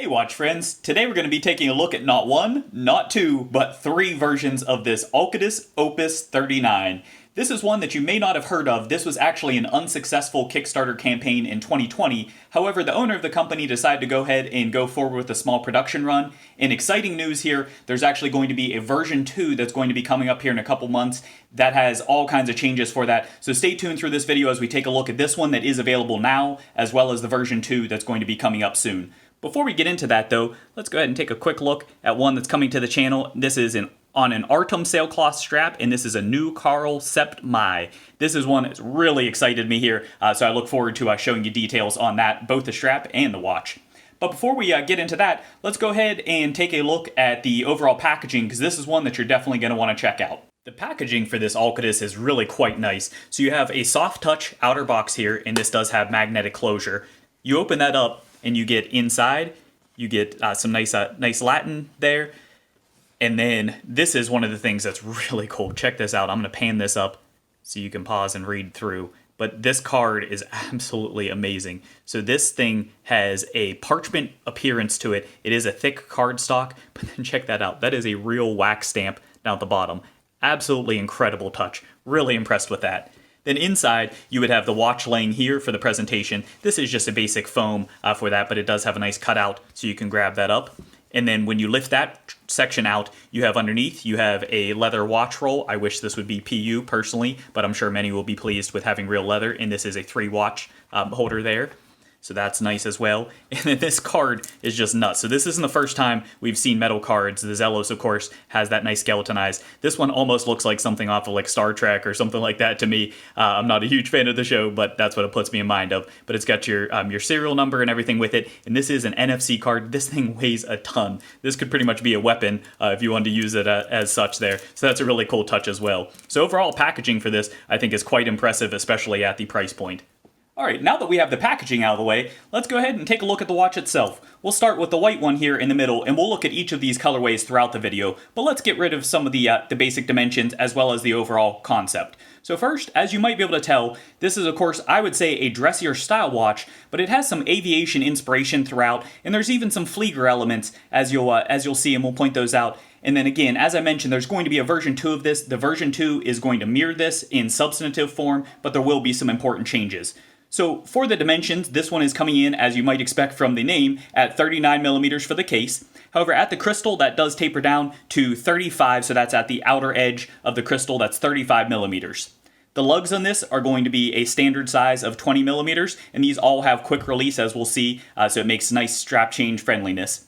Hey watch friends, today we're going to be taking a look at not one, not two, but three versions of this Alcadus Opus 39. This is one that you may not have heard of. This was actually an unsuccessful Kickstarter campaign in 2020. However, the owner of the company decided to go ahead and go forward with a small production run. In exciting news here, there's actually going to be a version 2 that's going to be coming up here in a couple months that has all kinds of changes for that. So stay tuned through this video as we take a look at this one that is available now, as well as the version 2 that's going to be coming up soon. Before we get into that though, let's go ahead and take a quick look at one that's coming to the channel. This is on an Artem sailcloth strap, and this is a new Carl Sept Mai. This is one that's really excited me here, so I look forward to showing you details on that, both the strap and the watch. But before we get into that, let's go ahead and take a look at the overall packaging, because this is one that you're definitely going to want to check out. The packaging for this Alcadus is really quite nice. So you have a soft touch outer box here, and this does have magnetic closure. You open that up, and you get inside, you get some nice Latin there. And then this is one of the things that's really cool. Check this out. I'm going to pan this up so you can pause and read through. But this card is absolutely amazing. So this thing has a parchment appearance to it. It is a thick cardstock, but then check that out. That is a real wax stamp down at the bottom. Absolutely incredible touch. Really impressed with that. Then inside, you would have the watch laying here for the presentation. This is just a basic foam for that, but it does have a nice cutout, so you can grab that up. And then when you lift that section out, you have underneath, you have a leather watch roll. I wish this would be PU personally, but I'm sure many will be pleased with having real leather. And this is a 3-watch holder there. So that's nice as well. And then this card is just nuts. So this isn't the first time we've seen metal cards. The Zelos, of course, has that nice skeletonized. This one almost looks like something off of like Star Trek or something like that to me. I'm not a huge fan of the show, but that's what it puts me in mind of. But it's got your serial number and everything with it. And this is an NFC card. This thing weighs a ton. This could pretty much be a weapon if you wanted to use it as such there. So that's a really cool touch as well. So overall packaging for this, I think, is quite impressive, especially at the price point. Alright, now that we have the packaging out of the way, let's go ahead and take a look at the watch itself. We'll start with the white one here in the middle, and we'll look at each of these colorways throughout the video, but let's get rid of some of the basic dimensions as well as the overall concept. So first, as you might be able to tell, this is of course, I would say, a dressier style watch, but it has some aviation inspiration throughout, and there's even some Flieger elements, as you'll see, and we'll point those out. And then again, as I mentioned, there's going to be a version 2 of this. The version 2 is going to mirror this in substantive form, but there will be some important changes. So for the dimensions, this one is coming in, as you might expect from the name, at 39 millimeters for the case. However, at the crystal, that does taper down to 35, so that's at the outer edge of the crystal, that's 35 millimeters. The lugs on this are going to be a standard size of 20 millimeters, and these all have quick release, as we'll see, so it makes nice strap change friendliness.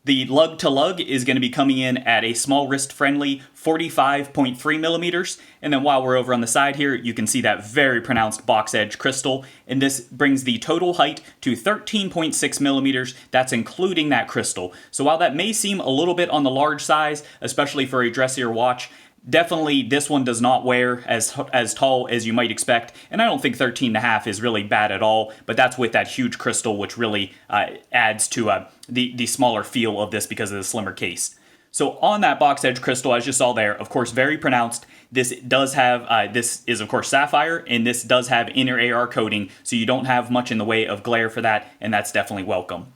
The lug to lug is going to be coming in at a small wrist friendly 45.3 millimeters. And then while we're over on the side here, you can see that very pronounced box edge crystal. And this brings the total height to 13.6 millimeters. That's including that crystal. So while that may seem a little bit on the large size, especially for a dressier watch, definitely this one does not wear as tall as you might expect, and I don't think 13.5 is really bad at all, but that's with that huge crystal, which really adds to the smaller feel of this because of the slimmer case. So on that box edge crystal, as you saw there, of course, very pronounced. This does have, this is of course sapphire, and this does have inner AR coating, so you don't have much in the way of glare for that, and that's definitely welcome.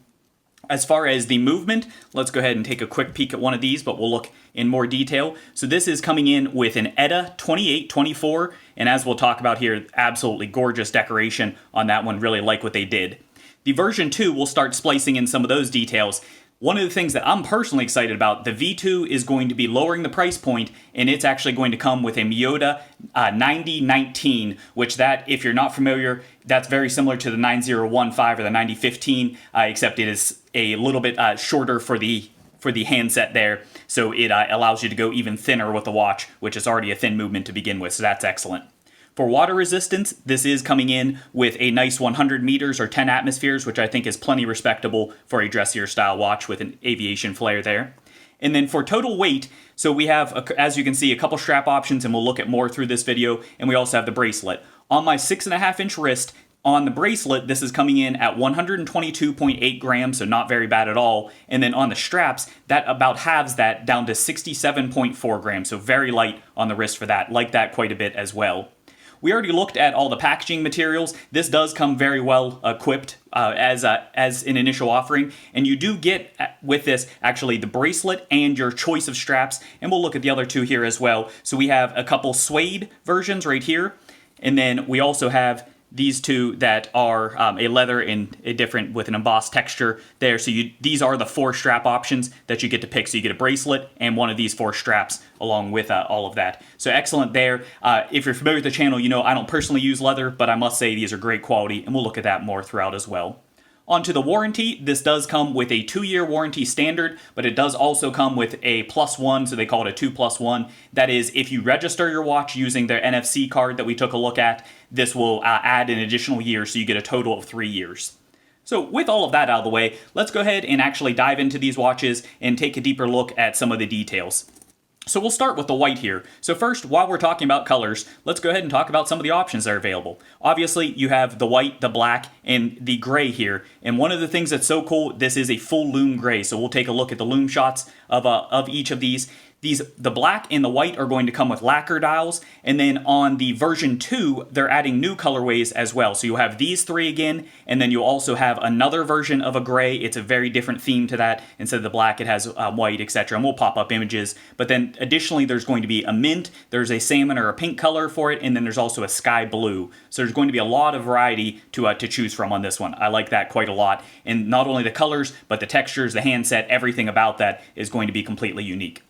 As far as the movement, let's go ahead and take a quick peek at one of these, but we'll look in more detail. So this is coming in with an ETA 2824, and as we'll talk about here, absolutely gorgeous decoration on that one, really like what they did. The version 2 will start splicing in some of those details. One of the things that I'm personally excited about, the V2 is going to be lowering the price point, and it's actually going to come with a Miyota 9019, which that, if you're not familiar, that's very similar to the 9015 or the 9015, except it is a little bit shorter for the handset there, so it allows you to go even thinner with the watch, which is already a thin movement to begin with, so that's excellent. For water resistance, this is coming in with a nice 100 meters or 10 atmospheres, which I think is plenty respectable for a dressier style watch with an aviation flair there. And then for total weight, so we have, as you can see, a couple strap options, and we'll look at more through this video, and we also have the bracelet. On my 6.5-inch wrist, on the bracelet, this is coming in at 122.8 grams, so not very bad at all. And then on the straps, that about halves that down to 67.4 grams, so very light on the wrist for that. Like that quite a bit as well. We already looked at all the packaging materials. This does come very well equipped as an initial offering, and you do get with this actually the bracelet and your choice of straps, and we'll look at the other two here as well. So we have a couple suede versions right here, and then we also have these two that are a leather and a different with an embossed texture there. So these are the 4 strap options that you get to pick. So you get a bracelet and one of these 4 straps along with all of that. So excellent there. If you're familiar with the channel, you know I don't personally use leather, but I must say these are great quality, and we'll look at that more throughout as well. Onto the warranty, this does come with a 2-year warranty standard, but it does also come with a +1, so they call it a 2+1. That is, if you register your watch using their NFC card that we took a look at, this will add an additional year, so you get a total of 3 years. So with all of that out of the way, let's go ahead and actually dive into these watches and take a deeper look at some of the details. So we'll start with the white here. So first, while we're talking about colors, let's go ahead and talk about some of the options that are available. Obviously, you have the white, the black, and the gray here. And one of the things that's so cool, this is a full lume gray. So we'll take a look at the lume shots of each of these. The black and the white are going to come with lacquer dials, and then on the version 2, they're adding new colorways as well. So you'll have these 3 again, and then you'll also have another version of a gray. It's a very different theme to that. Instead of the black, it has white, etc. And we'll pop up images. But then additionally, there's going to be a mint, there's a salmon or a pink color for it, and then there's also a sky blue. So there's going to be a lot of variety to choose from on this one. I like that quite a lot. And not only the colors, but the textures, the handset, everything about that is going to be completely unique.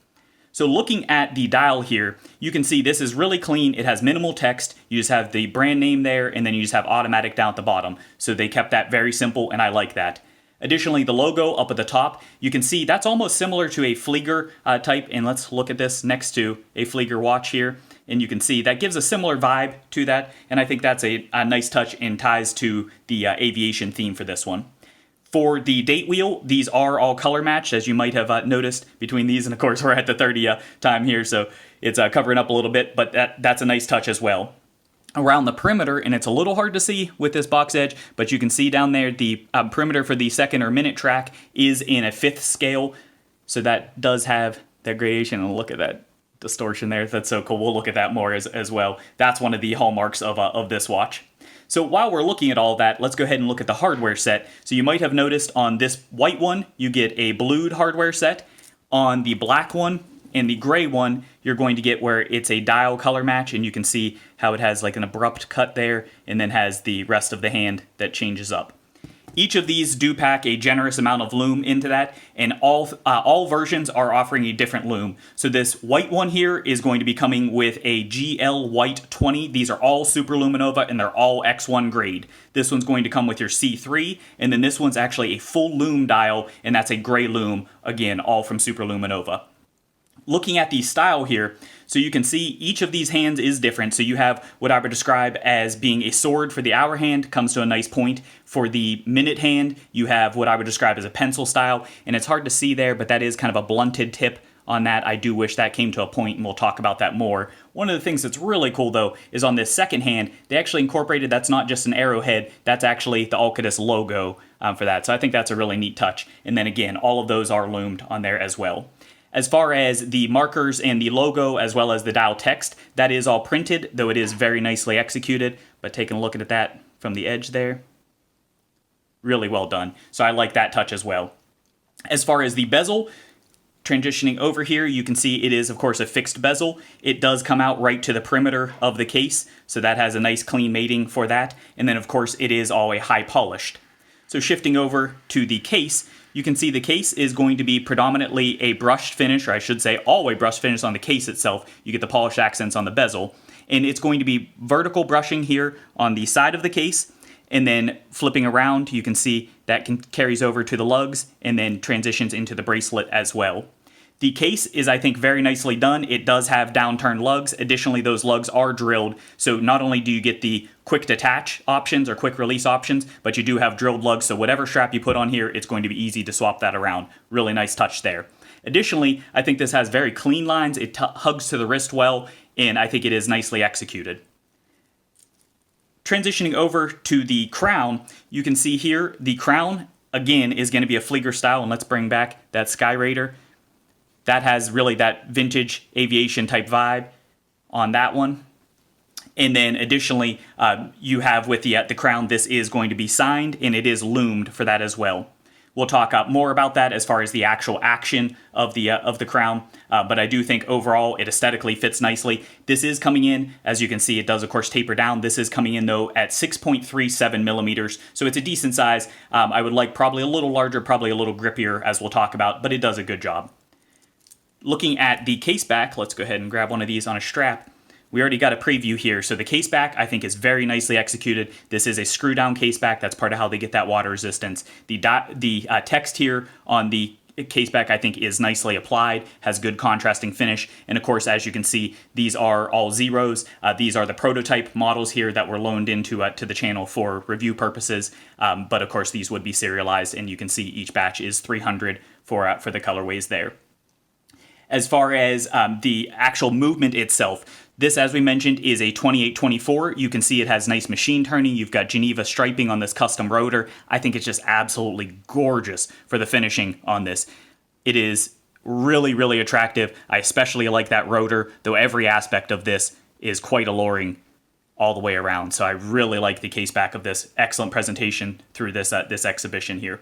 So looking at the dial here, you can see this is really clean. It has minimal text. You just have the brand name there, and then you just have automatic down at the bottom. So they kept that very simple, and I like that. Additionally, the logo up at the top, you can see that's almost similar to a Flieger type, and let's look at this next to a Flieger watch here. And you can see that gives a similar vibe to that, and I think that's a nice touch and ties to the aviation theme for this one. For the date wheel, these are all color matched, as you might have noticed between these, and of course we're at the 30 time here, so it's covering up a little bit, but that's a nice touch as well. Around the perimeter, and it's a little hard to see with this box edge, but you can see down there the perimeter for the second or minute track is in a 5th scale, so that does have that gradation, and look at that distortion there. That's so cool. We'll look at that more as well. That's one of the hallmarks of this watch. So while we're looking at all that, let's go ahead and look at the hardware set. So you might have noticed on this white one, you get a blued hardware set. On the black one and the gray one, you're going to get where it's a dial color match, and you can see how it has like an abrupt cut there, and then has the rest of the hand that changes up. Each of these do pack a generous amount of lume into that, and all versions are offering a different lume. So this white one here is going to be coming with a GL White 20. These are all Super Luminova, and they're all X1 grade. This one's going to come with your C3, and then this one's actually a full lume dial, and that's a gray lume, again, all from Super Luminova. Looking at the style here, so you can see each of these hands is different. So you have what I would describe as being a sword for the hour hand, comes to a nice point. For the minute hand, you have what I would describe as a pencil style, and it's hard to see there, but that is kind of a blunted tip on that. I do wish that came to a point, and we'll talk about that more. One of the things that's really cool, though, is on this second hand, they actually incorporated, that's not just an arrowhead, that's actually the Alcadus logo for that. So I think that's a really neat touch. And then again, all of those are loomed on there as well. As far as the markers and the logo, as well as the dial text, that is all printed, though it is very nicely executed. But taking a look at that from the edge there, really well done. So I like that touch as well. As far as the bezel, transitioning over here, you can see it is, of course, a fixed bezel. It does come out right to the perimeter of the case, so that has a nice clean mating for that. And then, of course, it is all a high polished. So shifting over to the case, you can see the case is going to be predominantly a brushed finish, or I should say all a brushed finish on the case itself. You get the polished accents on the bezel. And it's going to be vertical brushing here on the side of the case. And then flipping around, you can see that carries over to the lugs and then transitions into the bracelet as well. The case is, I think, very nicely done. It does have downturned lugs. Additionally, those lugs are drilled. So not only do you get the quick detach options or quick release options, but you do have drilled lugs. So whatever strap you put on here, it's going to be easy to swap that around. Really nice touch there. Additionally, I think this has very clean lines. It hugs to the wrist well, and I think it is nicely executed. Transitioning over to the crown, you can see here the crown, again, is going to be a Flieger style. And let's bring back that Sky Raider. That has really that vintage aviation type vibe on that one. And then additionally, you have with the crown, this is going to be signed, and it is loomed for that as well. We'll talk more about that as far as the actual action of the crown, but I do think overall it aesthetically fits nicely. This is coming in, as you can see, it does of course taper down. This is coming in though at 6.37 millimeters, so it's a decent size. I would like probably a little larger, probably a little grippier, as we'll talk about, but it does a good job. Looking at the case back, let's go ahead and grab one of these on a strap. We already got a preview here, so the case back I think is very nicely executed. This is a screw down case back. That's part of how they get that water resistance. The text here on the case back I think is nicely applied, has good contrasting finish, and of course as you can see these are all zeros. These are the prototype models here that were loaned into to the channel for review purposes, but of course these would be serialized, and you can see each batch is 300 for the colorways there. As far as the actual movement itself, this, as we mentioned, is a 2824. You can see it has nice machine turning. You've got Geneva striping on this custom rotor. I think it's just absolutely gorgeous for the finishing on this. It is really, really attractive. I especially like that rotor, though every aspect of this is quite alluring all the way around. So I really like the case back of this. Excellent presentation through this exhibition here.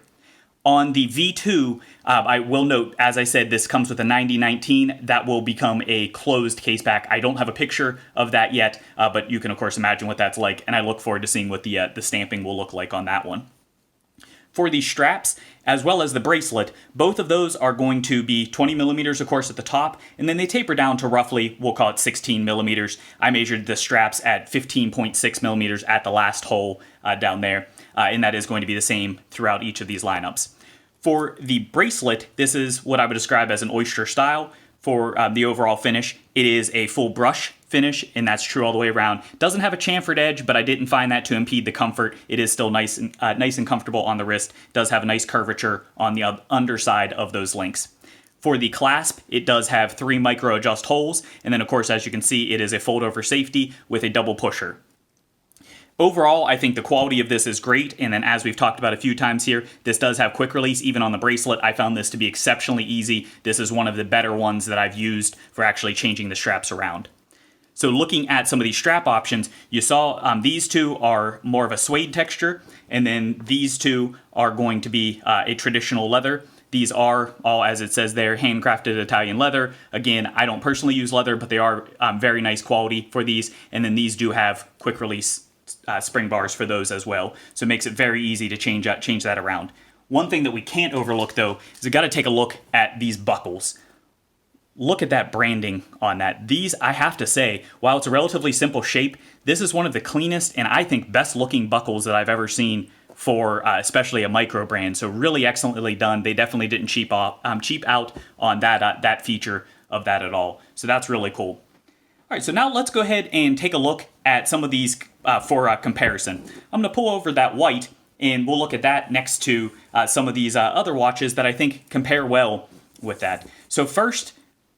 On the V2, I will note, as I said, this comes with a 9019. That will become a closed caseback. I don't have a picture of that yet, but you can, of course, imagine what that's like, and I look forward to seeing what the stamping will look like on that one. For the straps, as well as the bracelet, both of those are going to be 20 millimeters, of course, at the top, and then they taper down to roughly, we'll call it 16 millimeters. I measured the straps at 15.6 millimeters at the last hole down there, and that is going to be the same throughout each of these lineups. For the bracelet, this is what I would describe as an oyster style. For the overall finish, it is a full brush finish, and that's true all the way around. Doesn't have a chamfered edge, but I didn't find that to impede the comfort. It is still nice and comfortable on the wrist. Does have a nice curvature on the underside of those links. For the clasp, it does have 3 micro adjust holes, and then of course, as you can see, it is a fold over safety with a double pusher. Overall, I think the quality of this is great, and then as we've talked about a few times here, this does have quick release. Even on the bracelet, I found this to be exceptionally easy. This is one of the better ones that I've used for actually changing the straps around. So looking at some of these strap options, you saw these two are more of a suede texture, and then these two are going to be a traditional leather. These are all, as it says there, handcrafted Italian leather. Again, I don't personally use leather, but they are very nice quality for these, and then these do have quick release spring bars for those as well, so it makes it very easy to change that around. One thing that we can't overlook though is we got to take a look at these buckles. Look at that branding on that. These, I have to say, while it's a relatively simple shape, this is one of the cleanest and I think best looking buckles that I've ever seen for especially a micro brand. So really excellently done. They definitely didn't cheap out on that feature of that at all. So that's really cool. All right, so now let's go ahead and take a look at some of these for comparison. I'm going to pull over that white, and we'll look at that next to some of these other watches that I think compare well with that. So first,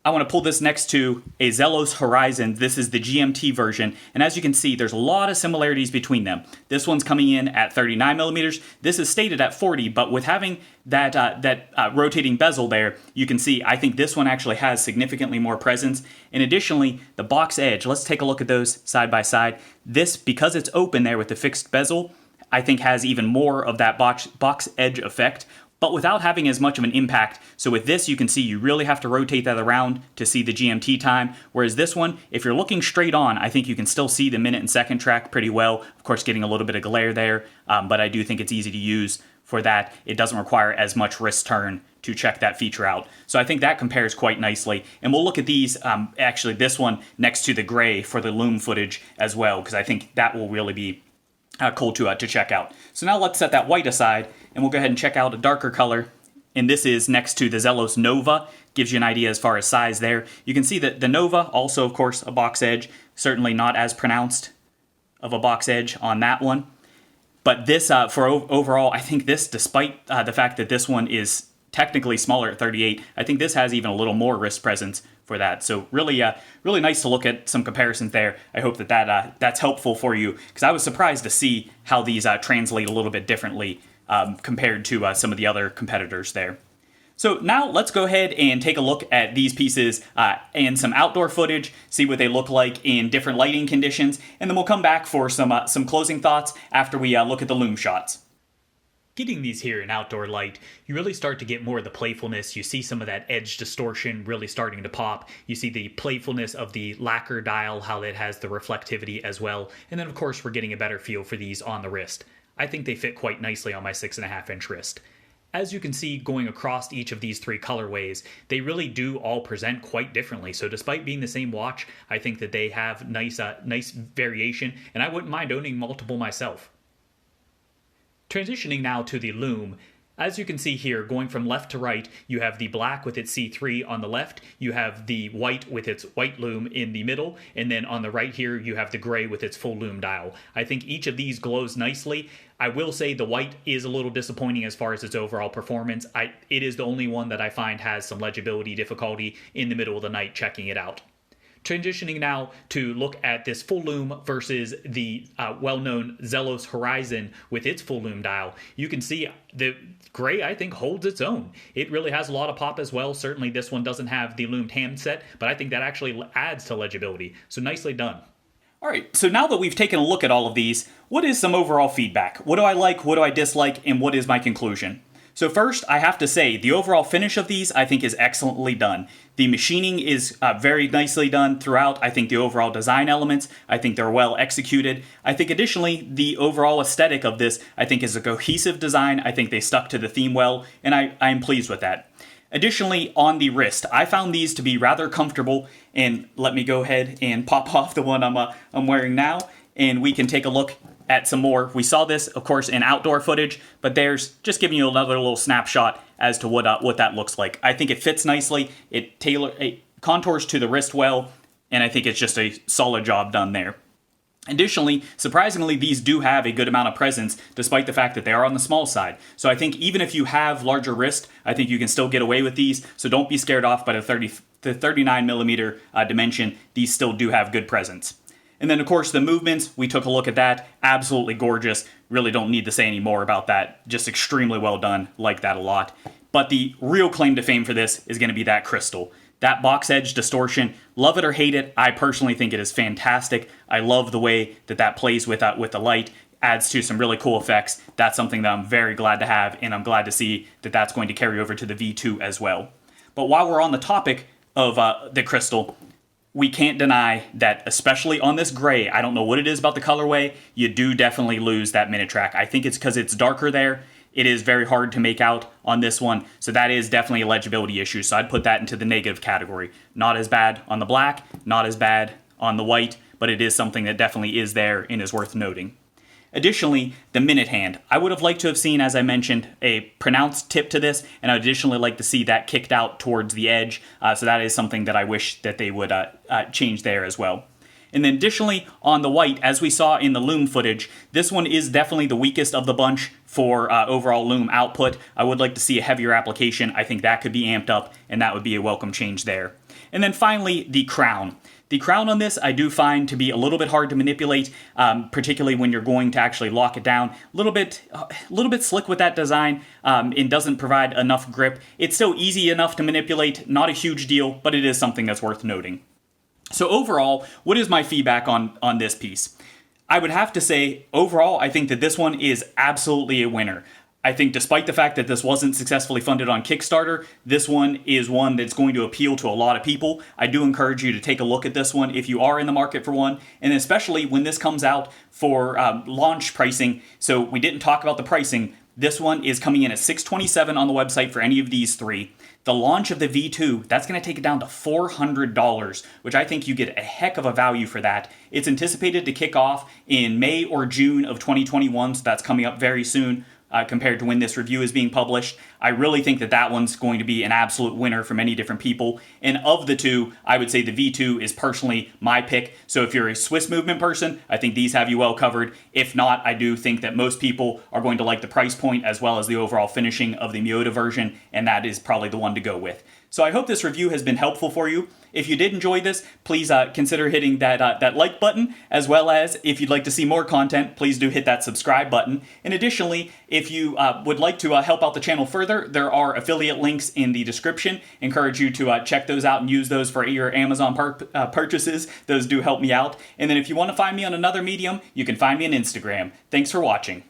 I want to pull this next to a Zelos Horizon. This is the GMT version, and as you can see, there's a lot of similarities between them. This one's coming in at 39 millimeters. This is stated at 40, but with having that rotating bezel there, you can see I think this one actually has significantly more presence. And additionally, the box edge, let's take a look at those side by side. This, because it's open there with the fixed bezel, I think has even more of that box edge effect, but without having as much of an impact. So with this, you can see you really have to rotate that around to see the GMT time, whereas this one, if you're looking straight on, I think you can still see the minute and second track pretty well. Of course, getting a little bit of glare there, but I do think it's easy to use for that. It doesn't require as much wrist turn to check that feature out. So I think that compares quite nicely. And we'll look at these, actually this one next to the gray for the lume footage as well, because I think that will really be cool to check out. So now let's set that white aside, and we'll go ahead and check out a darker color. And this is next to the Zelos Nova. Gives you an idea as far as size there. You can see that the Nova, also of course a box edge, certainly not as pronounced of a box edge on that one. But this, for overall, I think this, despite the fact that this one is technically smaller at 38, I think this has even a little more wrist presence for that. So really, really nice to look at some comparisons there. I hope that's helpful for you, because I was surprised to see how these translate a little bit differently compared to some of the other competitors there. So now let's go ahead and take a look at these pieces and some outdoor footage, see what they look like in different lighting conditions, and then we'll come back for some closing thoughts after we look at the lume shots. Getting these here in outdoor light, you really start to get more of the playfulness. You see some of that edge distortion really starting to pop. You see the playfulness of the lacquer dial, how it has the reflectivity as well. And then of course we're getting a better feel for these on the wrist. I think they fit quite nicely on my 6.5-inch wrist. As you can see, going across each of these three colorways, they really do all present quite differently. So despite being the same watch, I think that they have nice variation, and I wouldn't mind owning multiple myself. Transitioning now to the lume. As you can see here, going from left to right, you have the black with its C3 on the left, you have the white with its white lume in the middle, and then on the right here, you have the gray with its full lume dial. I think each of these glows nicely. I will say the white is a little disappointing as far as its overall performance. It is the only one that I find has some legibility difficulty in the middle of the night checking it out. Transitioning now to look at this full lume versus the well-known Zelos Horizon with its full lume dial. You can see the gray, I think, holds its own. It really has a lot of pop as well. Certainly this one doesn't have the lumed handset, but I think that actually adds to legibility. So nicely done. All right, so now that we've taken a look at all of these, what is some overall feedback? What do I like, what do I dislike, and what is my conclusion? So first, I have to say, the overall finish of these, I think, is excellently done. The machining is very nicely done throughout. I think the overall design elements, I think they're well executed. I think additionally, the overall aesthetic of this, I think, is a cohesive design. I think they stuck to the theme well, and I am pleased with that. Additionally, on the wrist, I found these to be rather comfortable, and let me go ahead and pop off the one I'm wearing now, and we can take a look at some more. We saw this, of course, in outdoor footage, but there's just giving you another little snapshot as to what that looks like. I think it fits nicely, it contours to the wrist well, and I think it's just a solid job done there. Additionally, surprisingly, these do have a good amount of presence, despite the fact that they are on the small side. So I think even if you have larger wrist, I think you can still get away with these, so don't be scared off by the 39mm dimension. These still do have good presence. And then, of course, the movements, we took a look at that. Absolutely gorgeous. Really don't need to say any more about that. Just extremely well done. Like that a lot. But the real claim to fame for this is going to be that crystal. That box edge distortion, love it or hate it, I personally think it is fantastic. I love the way that plays with the light. Adds to some really cool effects. That's something that I'm very glad to have, and I'm glad to see that that's going to carry over to the V2 as well. But while we're on the topic of the crystal, we can't deny that, especially on this gray, I don't know what it is about the colorway, you do definitely lose that minute track. I think it's because it's darker there. It is very hard to make out on this one, so that is definitely a legibility issue, so I'd put that into the negative category. Not as bad on the black, not as bad on the white, but it is something that definitely is there and is worth noting. Additionally, the minute hand. I would have liked to have seen, as I mentioned, a pronounced tip to this, and I'd additionally like to see that kicked out towards the edge, so that is something that I wish that they would change there as well. And then additionally, on the white, as we saw in the lume footage, this one is definitely the weakest of the bunch for overall lume output. I would like to see a heavier application. I think that could be amped up, and that would be a welcome change there. And then finally, the crown. The crown on this I do find to be a little bit hard to manipulate, particularly when you're going to actually lock it down. A little bit slick with that design. It doesn't provide enough grip. It's still easy enough to manipulate, not a huge deal, but it is something that's worth noting. So overall, what is my feedback on this piece? I would have to say, overall, I think that this one is absolutely a winner. I think despite the fact that this wasn't successfully funded on Kickstarter, this one is one that's going to appeal to a lot of people. I do encourage you to take a look at this one if you are in the market for one, and especially when this comes out for launch pricing. So we didn't talk about the pricing. This one is coming in at $627 on the website for any of these three. The launch of the V2, that's going to take it down to $400, which I think you get a heck of a value for that. It's anticipated to kick off in May or June of 2021, so that's coming up very soon. Compared to when this review is being published. I really think that one's going to be an absolute winner for many different people. And of the two, I would say the V2 is personally my pick. So if you're a Swiss movement person, I think these have you well covered. If not, I do think that most people are going to like the price point as well as the overall finishing of the Miota version, and that is probably the one to go with. So I hope this review has been helpful for you. If you did enjoy this, please consider hitting that like button, as well as if you'd like to see more content, please do hit that subscribe button. And additionally, if you would like to help out the channel further, there are affiliate links in the description. Encourage you to check those out and use those for your Amazon purchases. Those do help me out. And then if you want to find me on another medium, you can find me on Instagram. Thanks for watching.